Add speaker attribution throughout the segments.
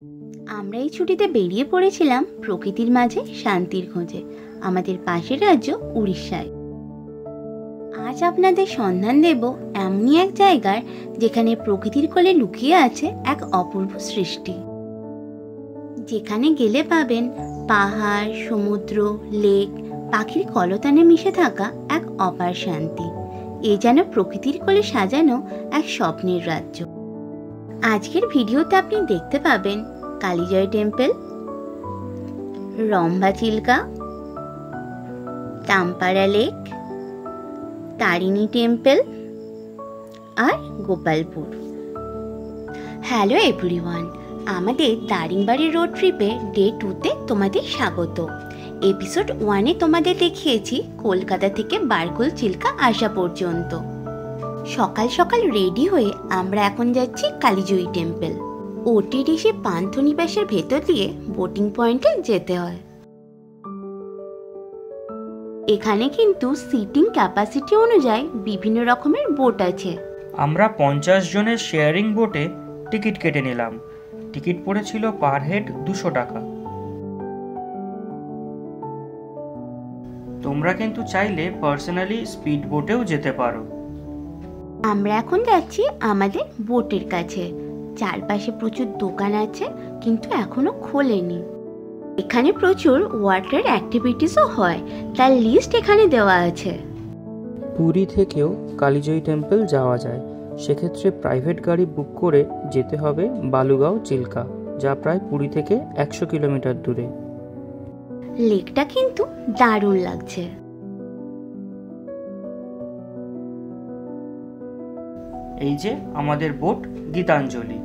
Speaker 1: আমরা এই ছুটিতে বেরিয়ে পড়েছিলাম প্রকৃতির মাঝে শান্তির খোঁজে আমাদের পাশের রাজ্য উড়িষ্যায়। আজ আপনাদের সন্ধান দেব এমনই এক জায়গার যেখানে প্রকৃতির কোলে লুকিয়ে আছে এক অপূর্ব সৃষ্টি, যেখানে গেলে পাবেন পাহাড়, সমুদ্র, লেক, পাখির কলতানে মিশে থাকা এক অপার শান্তি। এ যেন প্রকৃতির কোলে সাজানো এক স্বপ্নের রাজ্য। আজকের ভিডিওতে আপনি দেখতে পাবেন Kalijai temple, Rambha Chilika, Tampara lake, Tarini temple আর গোপালপুর। হ্যালো এভরিওয়ান, আমাদের দারিংবাড়ি রোড ট্রিপে ডে 2তে তোমাদের স্বাগত। এপিসোড 1-এ তোমাদের দেখিয়েছি কলকাতা থেকে বারকুল চিল্কা আসা পর্যন্ত। সকাল সকাল রেডি হয়ে আমরা এখন যাচ্ছি কালীজয়ী টেম্পল। ওটিডিসি পান্থনিবাসের ভেতর দিয়ে বোটিং পয়েন্টে যেতে হয়। এখানে কিন্তু সিটিং ক্যাপাসিটি অনুযায়ী বিভিন্ন রকমের বোট আছে।
Speaker 2: আমরা 50 জনের শেয়ারিং বোটে টিকিট কেটে নিলাম। টিকিট পড়েছিল পার হেড 200 টাকা। তোমরা কিন্তু চাইলে পার্সোনালি স্পিড বোটেও যেতে পারো।
Speaker 1: আমরা এখন যাচ্ছি আমাদের বোটের কাছে। চারপাশে প্রচুর দোকান আছে, কিন্তু এখনো খোলেনি। এখানে প্রচুর ওয়াটার অ্যাক্টিভিটিসও হয়, তার লিস্ট এখানে দেওয়া আছে।
Speaker 2: পুরী থেকেও কালীজয়ী টেম্পল যাওয়া যায়, সেক্ষেত্রে প্রাইভেট গাড়ি বুক করে যেতে হবে বালুগাঁও চিল্কা, যা প্রায় পুরী থেকে 100 কিলোমিটার দূরে।
Speaker 1: লেকটা কিন্তু দারুণ লাগছে।
Speaker 2: এই যে আমাদের বোট গীতাঞ্জলি।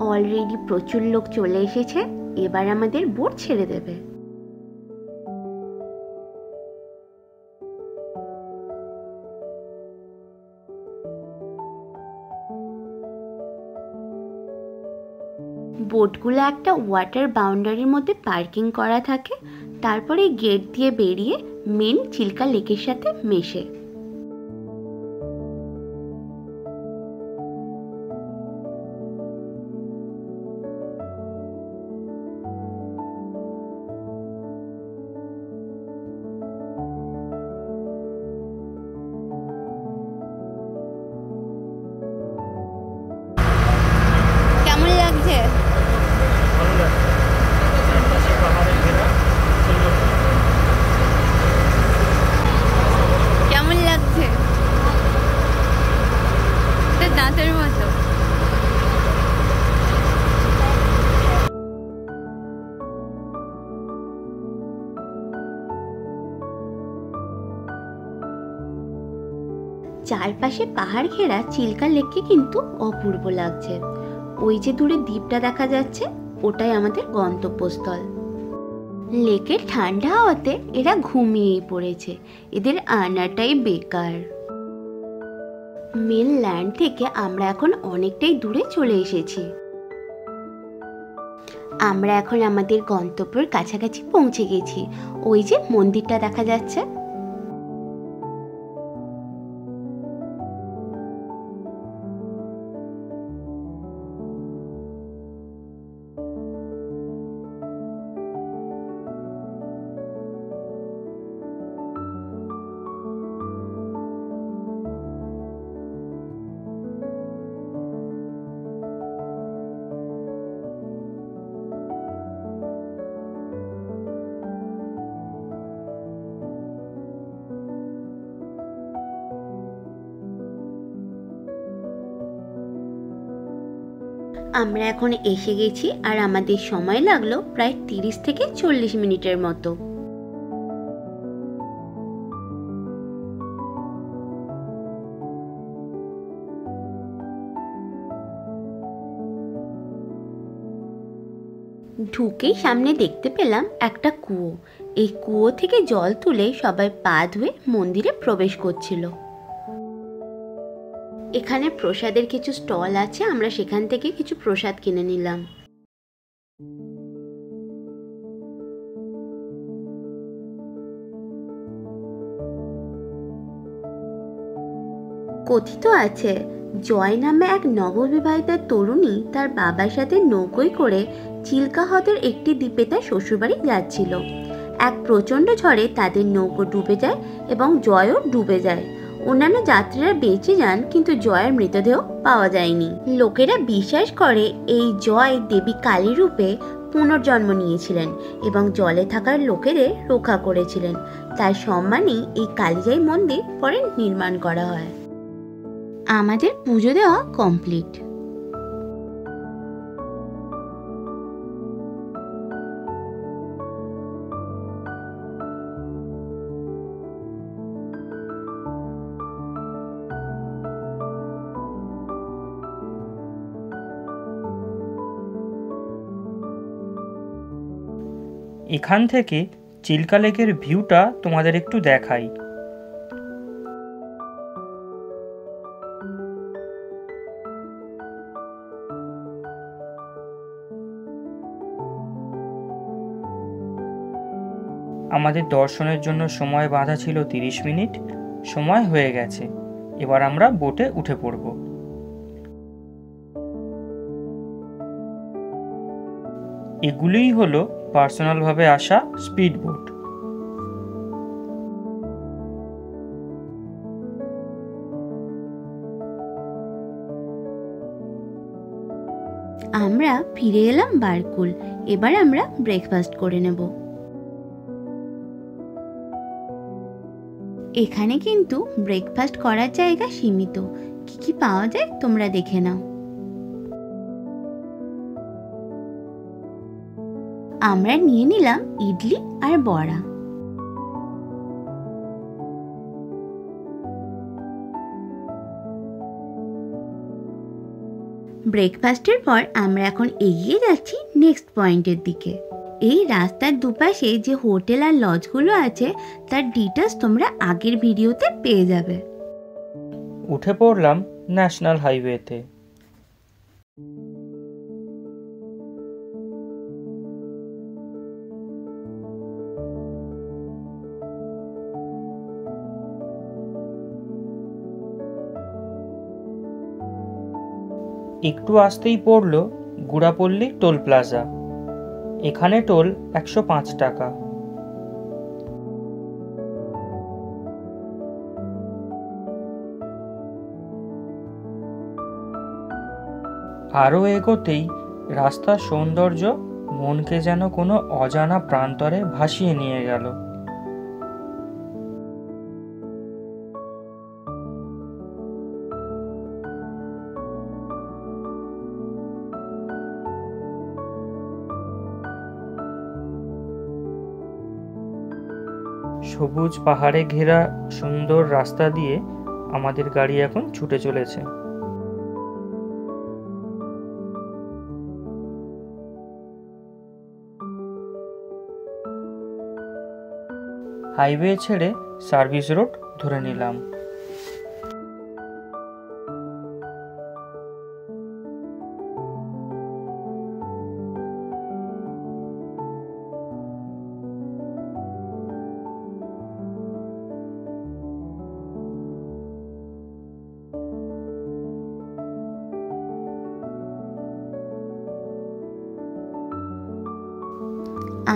Speaker 1: অলরেডি প্রচুর লোক চলে এসেছে, এবার আমাদের বোট ছেড়ে দেবে। বোটগুলো একটা ওয়াটার বাউন্ডারির মধ্যে পার্কিং করা থাকে, তারপরে গেট দিয়ে বেরিয়ে মেন চিল্কা লেকের সাথে মেশে। কেমন লাগছে? কেমন লাগছে? দাঁতের মতো। চারপাশে পাহাড় ঘেরা চিল্কা লেককে কিন্তু অপূর্ব লাগছে। ওই যে দূরে দ্বীপটা দেখা যাচ্ছে, ওটাই আমাদের গন্তব্যস্থল। লেকের ঠান্ডা হাওয়াতে এরা ঘুমিয়েই পড়েছে, এদের আনাটাই বেকার। মেন ল্যান্ড থেকে আমরা এখন অনেকটাই দূরে চলে এসেছি। আমরা এখন আমাদের গন্তব্যের কাছাকাছি পৌঁছে গেছি। ওই যে মন্দিরটা দেখা যাচ্ছে। আমরা এখন এসে গেছি, আর আমাদের সময় লাগলো প্রায় 30 থেকে 40 মিনিটের মতো। ঢুকেই সামনে দেখতে পেলাম একটা কুয়ো। এই কুয়ো থেকে জল তুলে সবাই পা ধুয়ে মন্দিরে প্রবেশ করছিল। এখানে প্রসাদের কিছু স্টল আছে, আমরা সেখান থেকে কিছু প্রসাদ কিনে নিলাম। কথিত আছে জয় নামে এক নববিবাহিতা তরুণী তার বাবার সাথে নৌকোয় করে চিল্কা হ্রদের একটি দ্বীপে তার শ্বশুরবাড়ি যাচ্ছিল। এক প্রচণ্ড ঝড়ে তাদের নৌকো ডুবে যায় এবং জয়ও ডুবে যায়। অন্যান্য যাত্রীরা বেঁচে যান, কিন্তু জয়ের মৃতদেহ পাওয়া যায়নি। লোকেরা বিশ্বাস করে এই জয় দেবী কালী রূপে পুনর্জন্ম নিয়েছিলেন এবং জলে থাকার লোকেদের রক্ষা করেছিলেন। তার সম্মানে এই কালীজাই মন্দির পরে নির্মাণ করা হয়। আমাদের পুজো দেওয়া কমপ্লিট।
Speaker 2: এখান থেকে চিল্কা লেকের ভিউটা তোমাদের একটু দেখাই। আমাদের দর্শনের জন্য সময় বাঁধা ছিল 30 মিনিট। সময় হয়ে গেছে, এবার আমরা বোটে উঠে পড়ব। এগুলিই হলো পার্সোনালভাবে আসা স্পিড বোট।
Speaker 1: আমরা ফিরে এলাম বারকুল। এবার আমরা ব্রেকফাস্ট করে নেব। এখানে কিন্তু ব্রেকফাস্ট করার জায়গা সীমিত। কি কি পাওয়া যায় তোমরা দেখে নাও। আমরা নিয়ে নিলাম ইডলি আর বড়া। ব্রেকফাস্টের পর আমরা এখন এগিয়ে যাচ্ছি নেক্সট পয়েন্টের দিকে। এই রাস্তার দুপাশে যে হোটেল আর লজগুলো আছে তার ডিটেলস তোমরা আগের ভিডিওতে পেয়ে যাবে।
Speaker 2: উঠে পড়লাম ন্যাশনাল হাইওয়েতে। একটু আসতেই পড়লো গুড়াপল্লী টোল প্লাজা। এখানে টোল 105 টাকা। আরও এগোতেই রাস্তার সৌন্দর্য মনকে যেন কোনো অজানা প্রান্তরে ভাসিয়ে নিয়ে গেল। সবুজ পাহাড়ে ঘেরা সুন্দর রাস্তা দিয়ে আমাদের গাড়ি এখন ছুটে চলেছে। হাইওয়ে ছেড়ে সার্ভিস রোড ধরে নিলাম।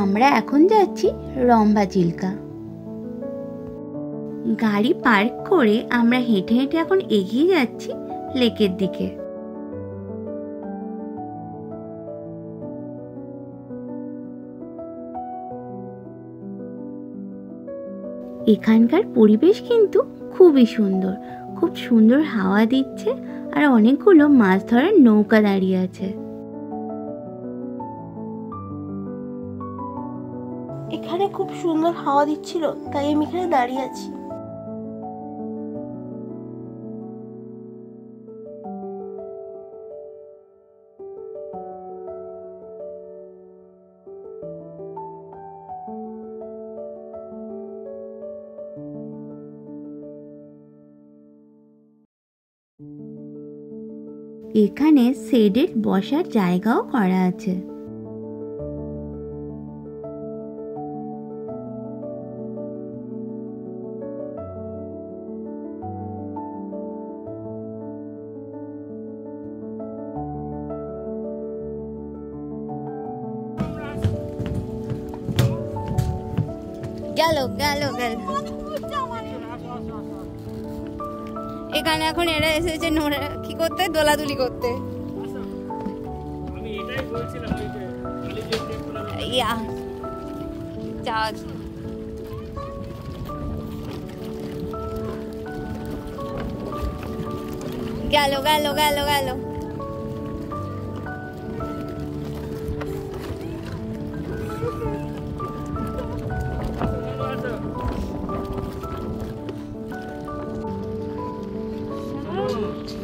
Speaker 1: আমরা এখন যাচ্ছি রম্ভা চিল্কা। গাড়ি পার্ক করে আমরা হেঁটে হেঁটে এখন এগিয়ে যাচ্ছি লেকের দিকে। এখানকার পরিবেশ কিন্তু খুবই সুন্দর, খুব সুন্দর হাওয়া দিচ্ছে আর অনেকগুলো মাছ ধরার নৌকা দাঁড়িয়ে আছে।
Speaker 3: এখানে খুব সুন্দর হাওয়া দিচ্ছিল, তাই আমি এখানে দাঁড়িয়ে আছি।
Speaker 1: এখানে শেডের বসার জায়গাও করা আছে। গেল গেল গেল। এখানে এখন এরা এসেছে কি করতে, দোলাদুলি করতে। ইয়া গেল গেল গেল গেল।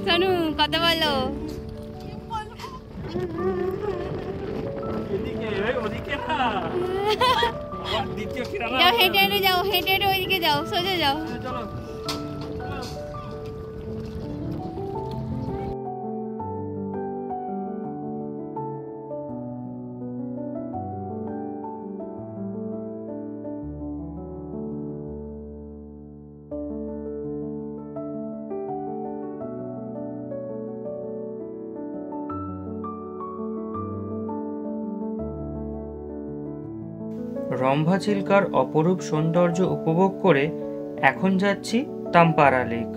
Speaker 1: সোনু কথা বলো। যাও হেঁটে হেঁটে যাও, হেঁটে হেঁটে ওইদিকে যাও, সোজা যাও।
Speaker 2: রম্ভা চিল্কার অপরূপ সৌন্দর্য উপভোগ করে এখন যাচ্ছি তাম্পারা লেক।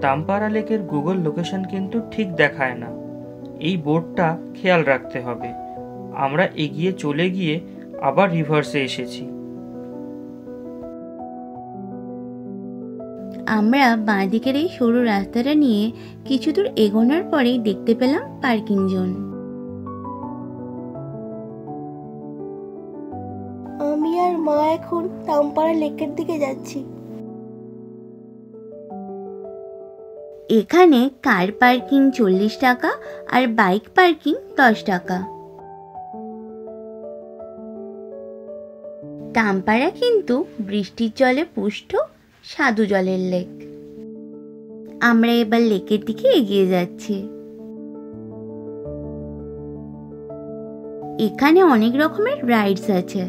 Speaker 2: তাম্পারা লেকের গুগল লোকেশন কিন্তু ঠিক দেখায় না, এই বোর্ডটা খেয়াল রাখতে হবে। আমরা এগিয়ে চলে গিয়ে আবার রিভার্সে এসেছি।
Speaker 1: আমরা বাঁদিকের এই সরু রাস্তাটা নিয়ে কিছু দূর এগোনোর পরেই দেখতে পেলাম পার্কিং জোন।
Speaker 3: আমি আর মা এখন তাম্পারা লেকের দিকে যাচ্ছি।
Speaker 1: এখানে কার পার্কিং 40 টাকা আর বাইক পার্কিং 10 টাকা। তাম্পারা কিন্তু বৃষ্টির জলে পুষ্ট স্বাদু জলের লেক। আমরা এবার লেকের দিকে এগিয়ে যাচ্ছি। এখানে অনেক রকমের রাইডস আছে।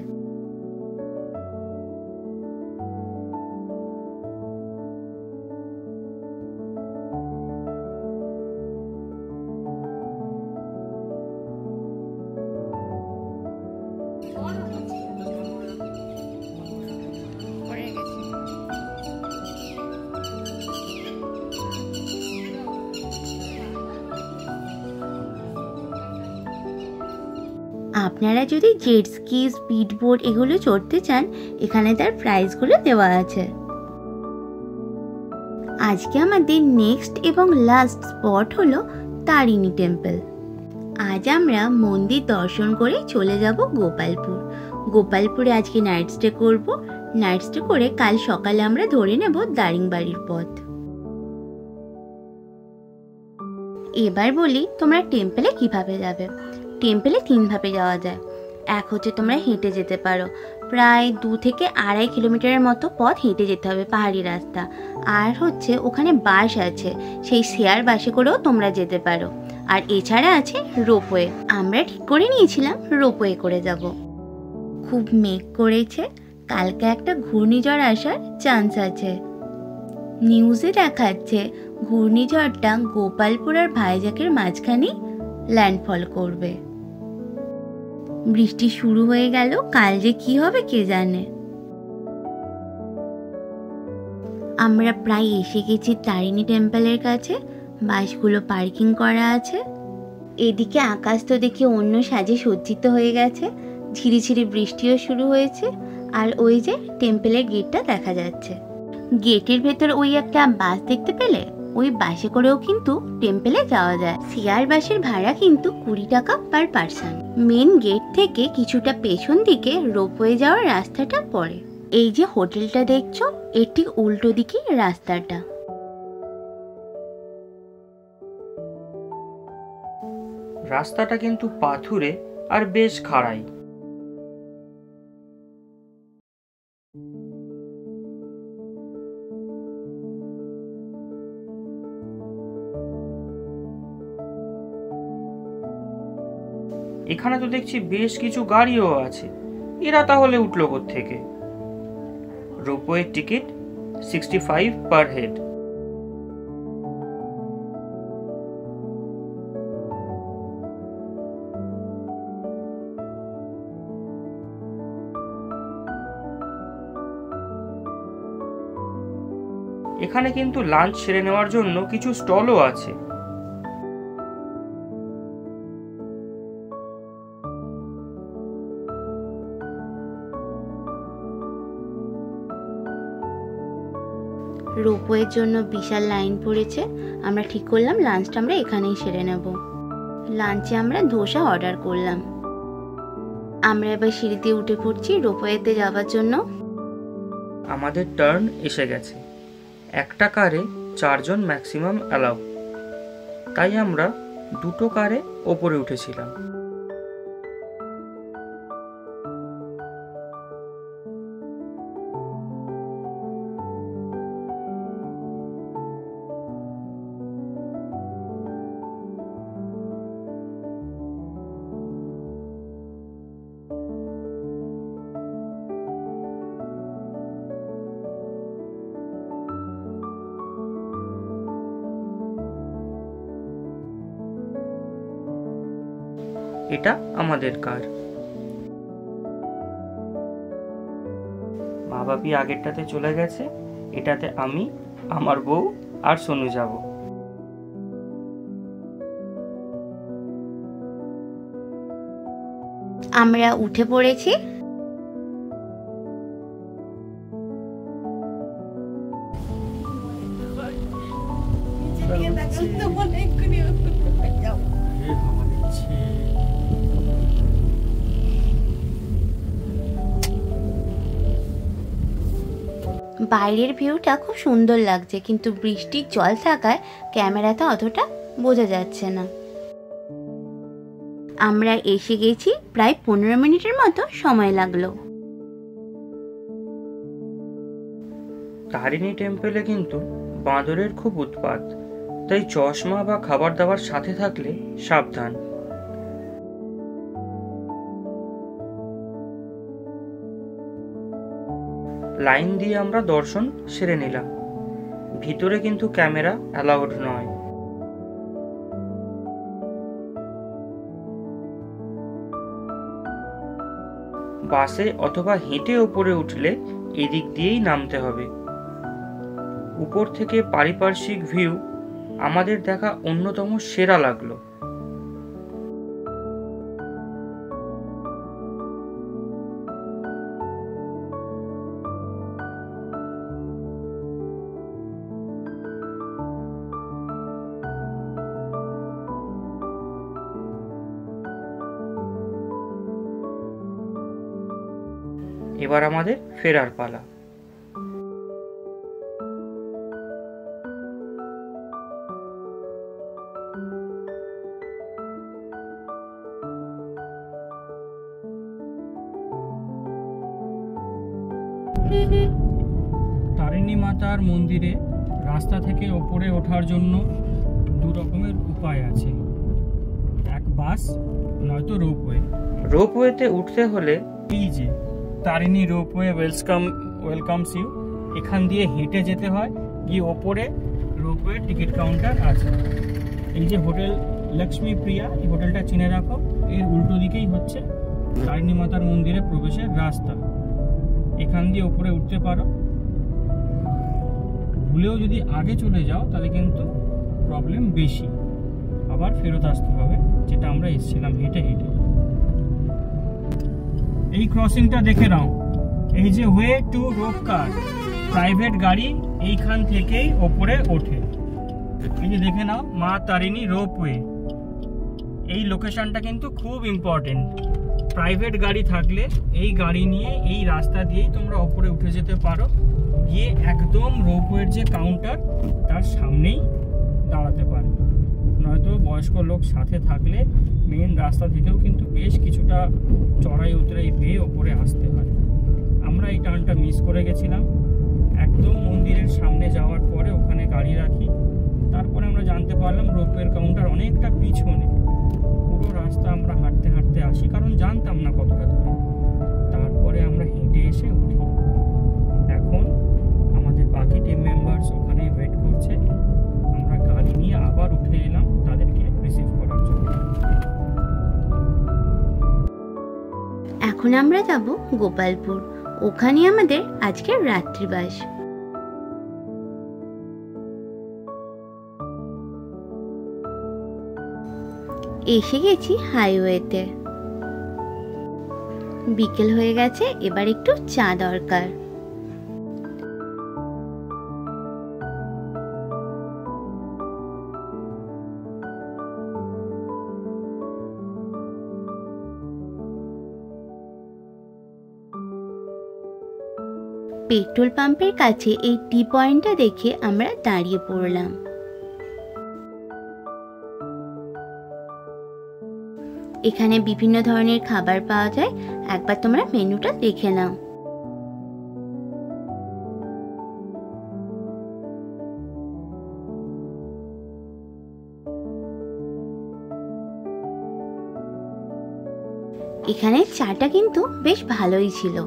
Speaker 1: আপনারা যদি জেট স্কি, স্পিড বোট এগুলো চড়তে চান, এখানে তার প্রাইসগুলো দেওয়া আছে। আজকে আমাদের নেক্সট এবং লাস্ট স্পট হলো তারিণী টেম্পল। আজ আমরা মন্দির দর্শন করে চলে যাব গোপালপুর। গোপালপুরে আজকে নাইট স্টে করব। নাইট স্টে করে কাল সকালে আমরা ধরে নেব দারিংবাড়ির পথ। এবার বলি তোমরা টেম্পলে কিভাবে যাবে। টেম্পলে 3 ভাবে যাওয়া যায়। এক হচ্ছে তোমরা হেঁটে যেতে পারো, প্রায় 2 থেকে 2.5 কিলোমিটারের মতো পথ হেঁটে যেতে হবে, পাহাড়ি রাস্তা। আর হচ্ছে ওখানে বাস আছে, সেই শেয়ার বাসে করেও তোমরা যেতে পারো। আর এছাড়া আছে রোপওয়ে। আমরা ঠিক করে নিয়েছিলাম রোপওয়ে করে যাব। খুব মেঘ করেছে, কালকে একটা ঘূর্ণিঝড় আসার চান্স আছে। নিউজে দেখাচ্ছে ঘূর্ণিঝড়টা গোপালপুর আর ভাইজাকের মাঝখানেই ল্যান্ডফল করবে। বৃষ্টি শুরু হয়ে গেল, কাল যে কি হবে কে জানে। আমরা প্রায় এসে গেছি তারিণী টেম্পলের কাছে। বাসগুলো পার্কিং করা আছে। এদিকে আকাশ তো দেখে অন্য সাজে সজ্জিত হয়ে গেছে, ঝিরিঝিরি বৃষ্টিও শুরু হয়েছে। আর ওই যে টেম্পলের গেটটা দেখা যাচ্ছে। গেটের ভেতর ওই একটা বাস দেখতে পেলে, ওই বাসে করেও কিন্তু টেম্পলে যাওয়া যায়। শেয়ার বাসের ভাড়া কিন্তু 20 টাকা পার পারসন। মেন গেট থেকে কিছুটা পেছন দিকে রোপওয়ে যাওয়ার রাস্তাটা পড়ে। এই যে হোটেলটা দেখছো, এর ঠিক উল্টো দিকে রাস্তাটা।
Speaker 2: রাস্তাটা কিন্তু পাথুরে আর বেশ খাড়াই। এখানে তো দেখছি বেশ কিছু গাড়িও আছে, এরা তাহলে উঠলো কোত্থেকে? Ropeway ticket 65 per head. এখানে কিন্তু লাঞ্চ সেরে নেওয়ার জন্য কিছু স্টলও আছে।
Speaker 1: রোপওয়ের জন্য বিশাল লাইন পড়েছে। আমরা ঠিক করলাম লাঞ্চটা আমরা এখানেই সেরে নেব। লাঞ্চে আমরা ধোসা অর্ডার করলাম। আমরা এবার সিঁড়িতে উঠে পড়ছি রোপওয়েতে যাওয়ার জন্য।
Speaker 2: আমাদের টার্ন এসে গেছে। একটা কারে 4 জন ম্যাক্সিমাম অ্যালাউ, তাই আমরা 2টো কারে ওপরে উঠেছিলাম। এটা আমাদের কার। মা বাপি আগেরটাতে চলে গেছে, এটাতে আমি, আমার বউ আর সোনু যাব।
Speaker 1: আমরা উঠে পড়েছি। বাইরের ভিউটা খুব সুন্দর লাগছে, কিন্তু বৃষ্টির জল থাকায় ক্যামেরাতে অতটা বোঝা যাচ্ছে না। আমরা এসে গেছি, প্রায় 15 মিনিটের মতো সময় লাগলো।
Speaker 2: তারিণী টেম্পলে কিন্তু বাঁদরের খুব উৎপাত, তাই চশমা বা খাবার দাবার সাথে থাকলে সাবধান। লাইন দিয়ে আমরা দর্শন সেরে নিলাম। ভিতরে কিন্তু ক্যামেরা অ্যালাউড নয়। বাসে অথবা হেঁটে ওপরে উঠলে এদিক দিয়েই নামতে হবে। উপর থেকে পারিপার্শ্বিক ভিউ আমাদের দেখা অন্যতম সেরা লাগলো। এবার আমাদের ফেরার পালা। তারিণী মাতার মন্দিরে রাস্তা থেকে ওপরে ওঠার জন্য 2 রকমের উপায় আছে, এক বাস নয়তো রোপওয়ে। রোপওয়েতে উঠতে হলে এই যে তারিণী রোপওয়ে ওয়েলকামস ইউ, এখান দিয়ে হেঁটে যেতে হয়, গিয়ে ওপরে রোপওয়ে টিকিট কাউন্টার আছে। এই যে হোটেল লক্ষ্মী প্রিয়া, এই হোটেলটা চিনে রাখো, এর উল্টো দিকেই হচ্ছে তারিণী মাতার মন্দিরে প্রবেশের রাস্তা। এখান দিয়ে উপরে উঠতে পারো। ভুলেও যদি আগে চলে যাও তাহলে কিন্তু প্রবলেম বেশি, আবার ফেরত আসতে হবে, যেটা আমরা এসেছিলাম হেঁটে হেঁটে। এই ক্রসিংটা দেখে নাও, এই যে way to rope car, private গাড়ি এইখান থেকেই ওপরে ওঠে। এই যে দেখে নাও মা তারিণী রোপওয়ে, এই লোকেশনটা কিন্তু খুব ইম্পর্টেন্ট। প্রাইভেট গাড়ি থাকলে এই গাড়ি নিয়ে এই রাস্তা দিয়েই তোমরা ওপরে উঠে যেতে পারো, গিয়ে একদম রোপওয়ের যে কাউন্টার তার সামনেই দাঁড়াতে পারো। নয়তো বয়স্ক লোক সাথে থাকলে মেন রাস্তা থেকেও কিন্তু বেশ কিছুটা চড়াই উতরাই বেয়ে ওপরে আসতে হয়। আমরা এই টার্নটা মিস করে গেছিলাম। একদম মন্দিরের সামনে যাওয়ার পরে ওখানে গাড়ি রাখি, তারপরে আমরা জানতে পারলাম রোপওয়ের কাউন্টার অনেকটা পিছনে। পুরো রাস্তা আমরা হাঁটতে হাঁটতে আসি, কারণ জানতাম না কতটা দূরে। তারপরে আমরা হেঁটে এসে উঠি। এখন আমাদের বাকি টিম মেম্বার্স ওখানে ওয়েট করছে। আমরা গাড়ি নিয়ে আবার উঠে এলাম তাদেরকে রিসিভ করার জন্য।
Speaker 1: এখন আমরা যাব গোপালপুর, ওখানে আমাদের আজকের রাত্রিবাস। এসে গেছি হাইওয়েতে। বিকেল হয়ে গেছে, এবার একটু চা দরকার। পেট্রোল পাম্পের কাছে এই টি পয়েন্টটা দেখে আমরা দাঁড়িয়ে পড়লাম। এখানে বিভিন্ন ধরনের খাবার পাওয়া যায়, একবার তোমরা মেনুটা দেখে নাও। এখানে চাটা কিন্তু বেশ ভালোই ছিল।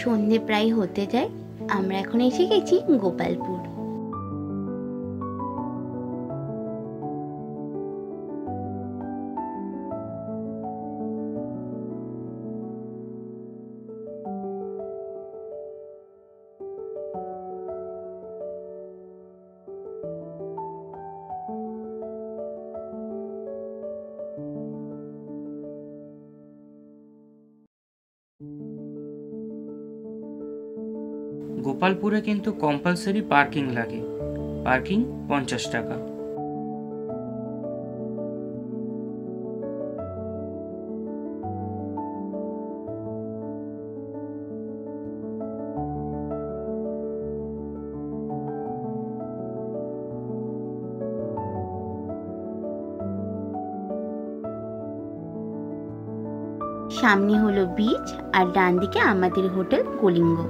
Speaker 1: সন্ধে প্রায় হতে যায়, আমরা এখন এসে গেছি গোপালপুর।
Speaker 2: গোপালপুরে কিন্তু কম্পালসারি পার্কিং লাগে, পার্কিং 50 টাকা।
Speaker 1: সামনে হলো বিচ আর ডান দিকে আমাদের হোটেল কলিঙ্গ।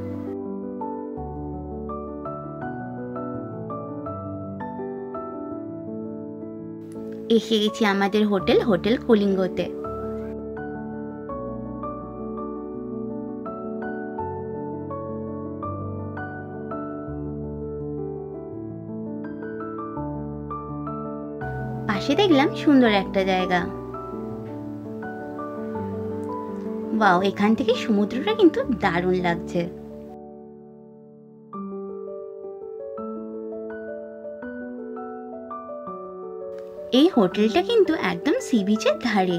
Speaker 1: এসে গেছি আমাদের হোটেল কলিঙ্গতে। পাশে দেখলাম সুন্দর একটা জায়গা। ওয়াও, এখান থেকে সমুদ্রটা কিন্তু দারুণ লাগছে। এই হোটেলটা কিন্তু একদম সি বিচের ধারে।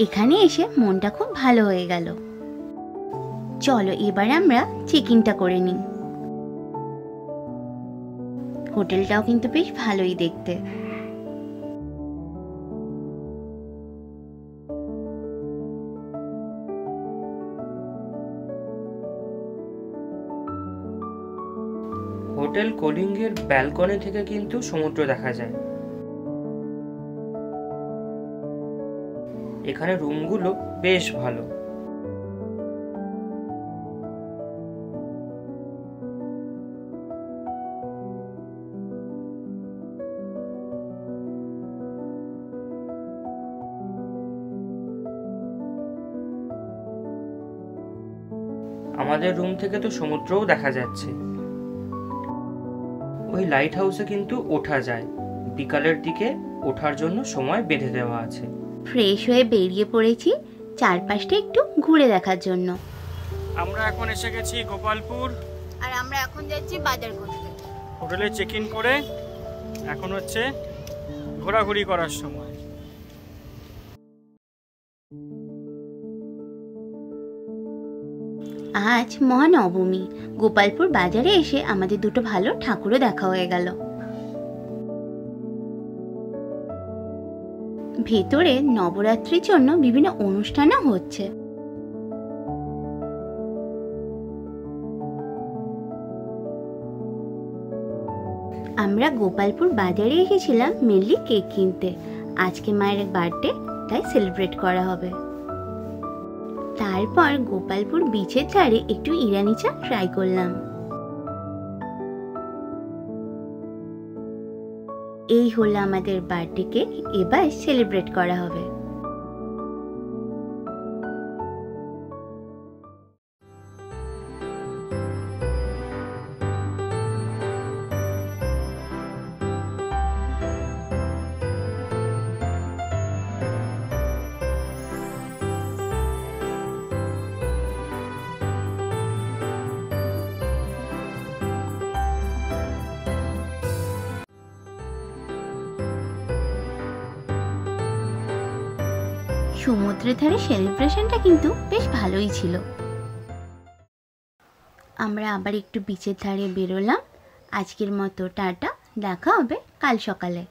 Speaker 1: এখানে এসে মনটা খুব ভালো হয়ে গেল। চলো এবার আমরা চেক ইনটা করে নিই। হোটেলটাও কিন্তু বেশ ভালোই দেখতে।
Speaker 2: হোটেল কলিঙ্গের ব্যালকনি থেকে কিন্তু সমুদ্র দেখা যায়। এখানে রুমগুলো বেশ ভালো। আমাদের রুম থেকে তো সমুদ্রও দেখা যাচ্ছে। ওই লাইট হাউসে কিন্তু ওঠা যায়, বিকালের দিকে ওঠার জন্য সময় বেঁধে দেওয়া আছে।
Speaker 1: ফ্রেশ হয়ে বেরিয়ে পড়েছি চারপাশটা একটু ঘুরে দেখার জন্য।
Speaker 2: আমরা এখন এসে গেছি গোপালপুর,
Speaker 1: আর আমরা এখন যাচ্ছি বাজার করতে।
Speaker 2: হোটেলে চেক ইন করে এখন হচ্ছে ঘোরাঘুরি করার সময়।
Speaker 1: আজ মহানবমী, গোপালপুর বাজারে এসে আমাদের দুটো ভালো ঠাকুরও দেখা হয়ে গেল। ভেতরে নবরাত্রির জন্য বিভিন্ন অনুষ্ঠানও হচ্ছে। আমরা গোপালপুর বাজারে এসেছিলাম মেনলি কেক কিনতে। আজকে মায়ের বার্থডে, তাই সেলিব্রেট করা হবে। তারপর গোপালপুর বিচের ধারে একটু ইরানি চা ট্রাই করলাম। এই হলো আমাদের বার্থডে কেক, এবার সেলিব্রেট করা হবে। সমুদ্রের ধারে সেলিব্রেশনটা কিন্তু বেশ ভালোই ছিল। আমরা আবার একটু বিচের ধারে বেরোলাম। আজকের মতো টাটা, দেখা হবে কাল সকালে।